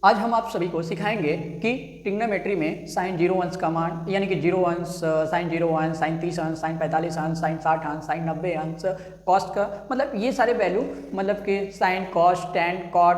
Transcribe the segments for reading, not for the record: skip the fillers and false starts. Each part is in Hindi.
आज हम आप सभी को सिखाएंगे कि ट्रिग्नोमेट्री में साइन 0 अंश का मान यानी कि 0 अंश, साइन 0 अंश, साइन 30 अंश, साइन 45 अंश, साइन 60 अंश, साइन 90 अंश, कॉस्ट का मतलब ये सारे वैल्यू मतलब कि साइन, कॉस, टैन, कॉट,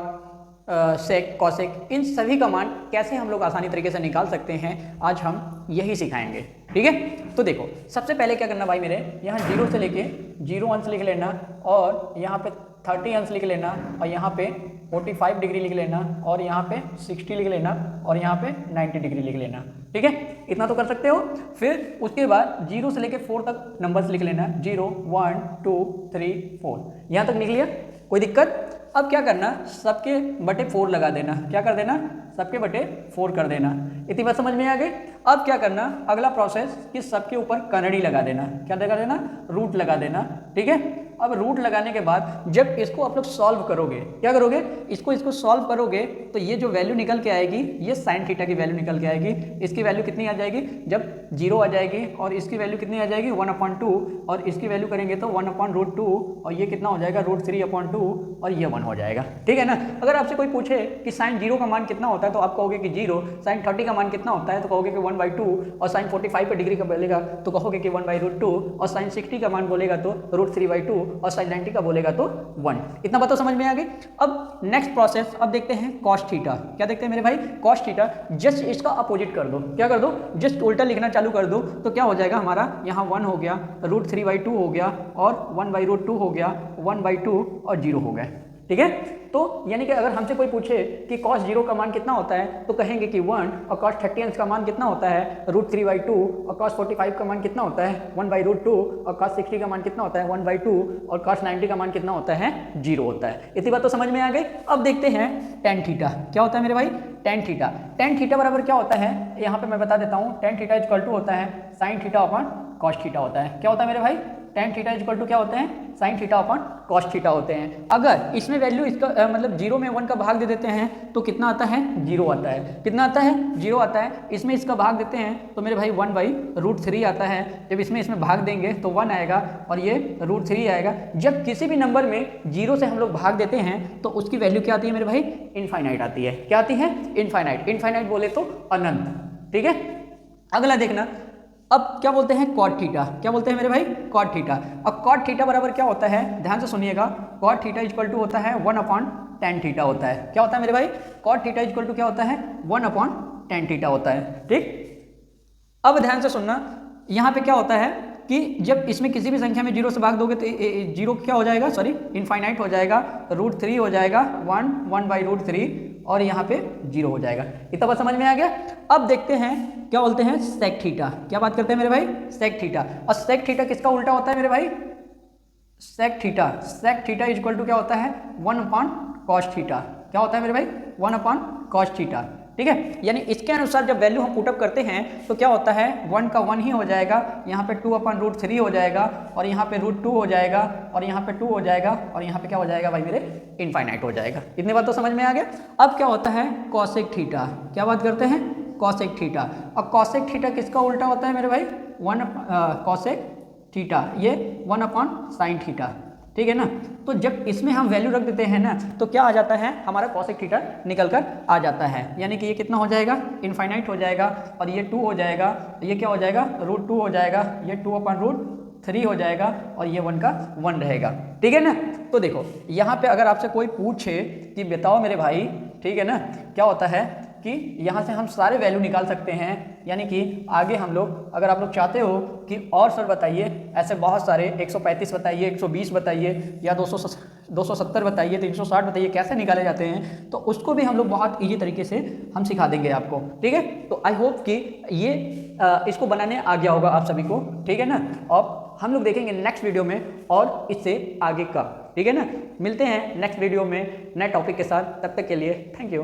सेक, कॉसेक, इन सभी का मान कैसे हम लोग आसानी तरीके से निकाल सकते हैं, आज हम यही सिखाएंगे। ठीक है, तो देखो सबसे पहले क्या करना भाई मेरे, यहाँ 0 से लेके 0 अंश लिख लेना और यहाँ पे 30 अंश लिख लेना और यहाँ पे 45 डिग्री लिख लेना और यहाँ पे 60 लिख लेना और यहाँ पे 90 डिग्री लिख लेना। ठीक है, इतना तो कर सकते हो। फिर उसके बाद 0 से लेके 4 तक नंबर्स लिख लेना, 0, 1, 2, 3, 4, यहाँ तक लिख लिया, कोई दिक्कत। अब क्या करना, सबके बटे 4 लगा देना, क्या कर देना, सबके बटे 4 कर देना। इतनी बात समझ में आ गई। अब क्या करना, अगला प्रोसेस कि सबके ऊपर कनड़ी लगा देना, क्या लगा देना, रूट लगा देना। ठीक है, अब रूट लगाने के बाद जब इसको आप लोग सॉल्व करोगे, क्या करोगे, इसको सॉल्व करोगे तो ये जो वैल्यू निकल के आएगी ये साइन थीटा की वैल्यू निकल के आएगी। इसकी वैल्यू कितनी आ जाएगी, जब 0 आ जाएगी और इसकी वैल्यू कितनी आ जाएगी 1/2 और इसकी वैल्यू करेंगे तो 1/√2 और ये कितना हो जाएगा √3/2 और ये 1 हो जाएगा। ठीक है ना। अगर आपसे कोई पूछे कि साइन 0 का मान कितना होता है तो आप कहोगे कि 0, साइन 30 का मान कितना होता है तो कहोगे कि 1/2 और साइन 45 पे डिग्री का बोलेगा तो कहोगे कि 1/√2 और साइन 60 का मान बोलेगा तो √3/2 और साइन 90 का बोलेगा तो 1। इतना बात तो समझ में आ गई। अब नेक्स्ट प्रोसेस, अब देखते हैं कॉस थीटा। क्या देखते हैं मेरे भाई, कॉस थीटा। जस्ट इसका अपोजिट कर दो, क्या कर दो, जस्ट उल्टा लिखना चालू कर दो तो क्या हो जाएगा हमारा, यहाँ 1 हो गया, √3/2 हो गया और 1/√2 हो गया, 1/2 और 0 हो गया। ठीक है, तो यानी कि अगर हमसे कोई पूछे कि cos 0 का मान कितना होता है तो कहेंगे कि 1 और cos 30 अंश का मान कितना होता है √3/2 और cos 45 का मान कितना होता है 1/√2 और cos 60 का मान कितना होता है 1/2 और cos 90 का मान कितना होता है 0 होता है। इतनी बात तो समझ में आ गई। अब देखते हैं tan थीटा। क्या होता है मेरे भाई, tan थीटा। tan थीटा बराबर क्या होता है, यहाँ पे मैं बता देता हूँ। tan थीटा इक्वल टू होता है sin theta upon cos theta होता है। क्या होता है मेरे भाई, tan थीटा इक्वल टू क्या होते हैं, sin theta upon cos theta होते हैं। अगर इसमें वैल्यू इसका मतलब 0 में 1 का भाग दे देते हैं तो कितना आता है, 0 आता है। कितना आता है, 0 आता है। इसमें इसका भाग देते हैं तो मेरे भाई 1/√3 आता है। जब इसमें भाग देंगे तो 1 आएगा और ये √3 आएगा। जब किसी भी नंबर में 0 से हम लोग भाग देते हैं तो उसकी वैल्यू क्या आती है मेरे भाई, इनफाइनाइट आती है। क्या आती है, इनफाइनाइट। इनफाइनाइट बोले तो अनंत। ठीक है, अगला देखना, अब क्या बोलते हैं कॉट थीटा। क्या बोलते हैं मेरे भाई, कॉट थीटा। अब कॉट थीटा बराबर क्या होता है, ध्यान से सुनिएगा। कॉट थीटा इक्वल टू होता है 1/tan थीटा होता है। क्या होता है मेरे भाई, कॉट थीटा इक्वल टू क्या होता है 1/tan थीटा होता है। ठीक, अब ध्यान से सुनना, यहाँ पे क्या होता है कि जब इसमें किसी भी संख्या में 0 से भाग दोगे तो 0 क्या हो जाएगा, सॉरी इनफाइनाइट हो जाएगा, √3 हो जाएगा, 1/√3 और यहाँ पे 0 हो जाएगा। इतना बात समझ में आ गया। अब देखते हैं क्या बोलते हैं सेक थीटा। क्या बात करते हैं मेरे भाई, सेक थीटा। और सेक थीटा किसका उल्टा होता है मेरे भाई, sec theta. Sec theta equal to क्या होता है 1/cos थीटा। क्या होता है मेरे भाई, 1/cos थीटा। ठीक है, यानी इसके अनुसार जब वैल्यू हम पुटअप करते हैं तो क्या होता है 1 का 1 ही हो जाएगा, यहाँ पे 2/√3 हो जाएगा और यहाँ पे √2 हो जाएगा और यहाँ पे 2 हो जाएगा और यहाँ पे क्या हो जाएगा भाई मेरे, इनफाइनाइट हो जाएगा। इतनी बात तो समझ में आ गया। अब क्या होता है कॉसेक थीटा। क्या बात करते हैं, कॉसेक थीटा। और कॉसेक थीटा किसका उल्टा होता है मेरे भाई, कॉसेक थीटा, ये 1/sin थीटा। ठीक है ना। तो जब इसमें हम वैल्यू रख देते हैं ना तो क्या आ जाता है, हमारा कॉसेक थीटा निकल कर आ जाता है। यानी कि ये कितना हो जाएगा, इनफाइनाइट हो जाएगा और ये 2 हो जाएगा, ये क्या हो जाएगा √2 हो जाएगा, ये 2/√3 हो जाएगा और ये 1 का 1 रहेगा। ठीक है ना। तो देखो यहाँ पे अगर आपसे कोई पूछे कि बताओ मेरे भाई, ठीक है ना, क्या होता है कि यहाँ से हम सारे वैल्यू निकाल सकते हैं। यानी कि आगे हम लोग, अगर आप लोग चाहते हो कि और सर बताइए ऐसे बहुत सारे 135 बताइए, 120 बताइए या 270 बताइए, 360 बताइए कैसे निकाले जाते हैं, तो उसको भी हम लोग बहुत ईजी तरीके से हम सिखा देंगे आपको। ठीक है, तो आई होप कि ये इसको बनाने आ गया होगा आप सभी को। ठीक है ना। और हम लोग देखेंगे नेक्स्ट वीडियो में और इससे आगे का। ठीक है ना। मिलते हैं नेक्स्ट वीडियो में नए टॉपिक के साथ, तब तक के लिए थैंक यू।